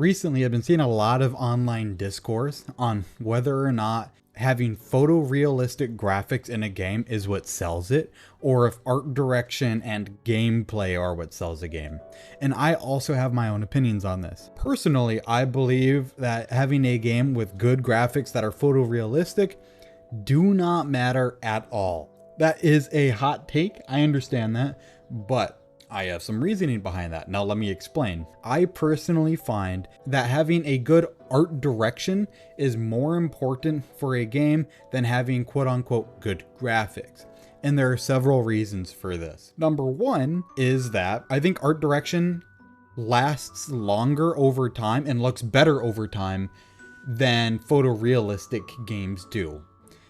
Recently, I've been seeing a lot of online discourse on whether or not having photorealistic graphics in a game is what sells it, or if art direction and gameplay are what sells a game. And I also have my own opinions on this. Personally, I believe that having a game with good graphics that are photorealistic do not matter at all. That is a hot take, I understand that, but I have some reasoning behind that. Now let me explain. I personally find that having a good art direction is more important for a game than having quote unquote good graphics. And there are several reasons for this. Number one is that I think art direction lasts longer over time and looks better over time than photorealistic games do.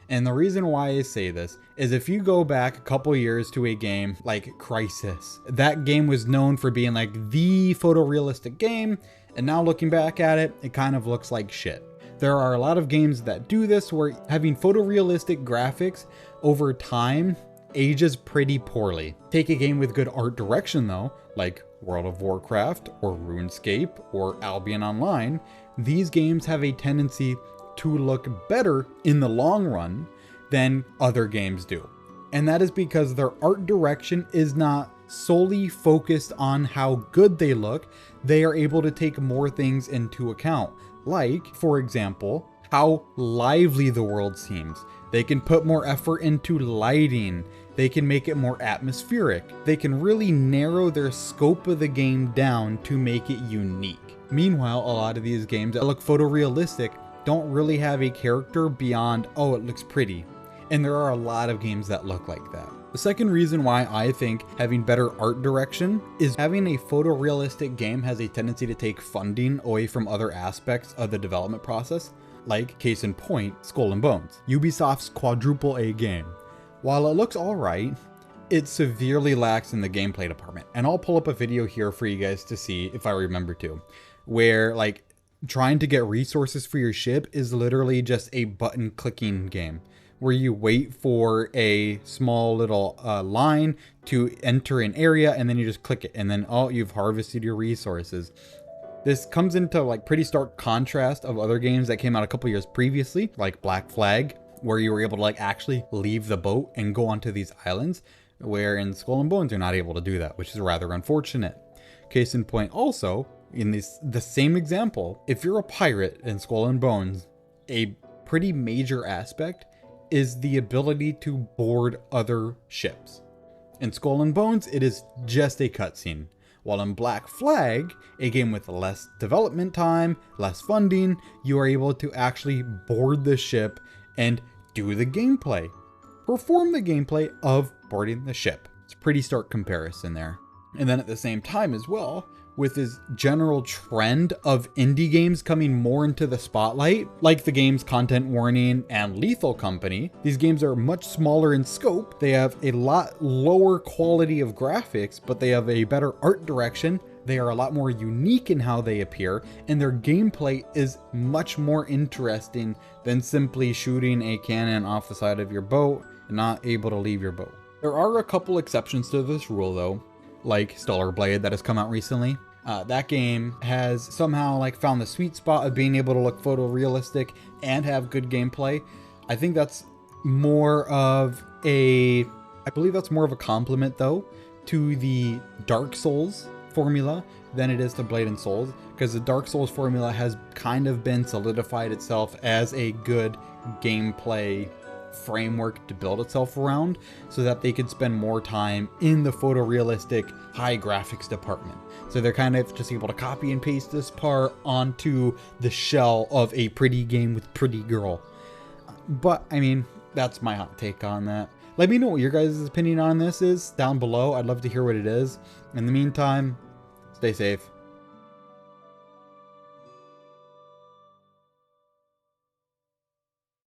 And the reason why I say this is if you go back a couple years to a game like Crisis, that game was known for being like the photorealistic game, and now looking back at it, it kind of looks like shit. There are a lot of games that do this where having photorealistic graphics over time ages pretty poorly. Take a game with good art direction though, like World of Warcraft or RuneScape or Albion Online, these games have a tendency to look better in the long run than other games do. And that is because their art direction is not solely focused on how good they look. They are able to take more things into account. Like, for example, how lively the world seems. They can put more effort into lighting. They can make it more atmospheric. They can really narrow their scope of the game down to make it unique. Meanwhile, a lot of these games that look photorealistic don't really have a character beyond, oh, it looks pretty. And there are a lot of games that look like that. The second reason why I think having better art direction is having a photorealistic game has a tendency to take funding away from other aspects of the development process, like case in point, Skull and Bones, Ubisoft's quadruple A game. While it looks alright, it severely lacks in the gameplay department. And I'll pull up a video here for you guys to see if I remember to, where like trying to get resources for your ship is literally just a button clicking game where you wait for a small little line to enter an area and then you just click it and then oh, you've harvested your resources. This comes into like pretty stark contrast of other games that came out a couple years previously, like Black Flag, where you were able to like actually leave the boat and go onto these islands, where in Skull and Bones you're not able to do that, which is rather unfortunate. Case in point also, in the same example, if you're a pirate in Skull and Bones, a pretty major aspect is the ability to board other ships. In Skull and Bones, it is just a cutscene. While in Black Flag, a game with less development time, less funding, you are able to actually board the ship and do the gameplay. Perform the gameplay of boarding the ship. It's a pretty stark comparison there. And then at the same time as well, with this general trend of indie games coming more into the spotlight, like the games Content Warning and Lethal Company, these games are much smaller in scope. They have a lot lower quality of graphics, but they have a better art direction. They are a lot more unique in how they appear, and their gameplay is much more interesting than simply shooting a cannon off the side of your boat and not able to leave your boat. There are a couple exceptions to this rule though, like Stellar Blade that has come out recently. That game has somehow like found the sweet spot of being able to look photorealistic and have good gameplay. I think that's more of a, I believe that's more of a compliment though to the Dark Souls formula than it is to Blade and Souls, because the Dark Souls formula has kind of been solidified itself as a good gameplay framework to build itself around so that they could spend more time in the photorealistic high graphics department. So they're kind of just able to copy and paste this part onto the shell of a pretty game with pretty girl. But I mean, that's my hot take on that. Let me know what your guys' opinion on this is down below. I'd love to hear what it is. In the meantime, stay safe.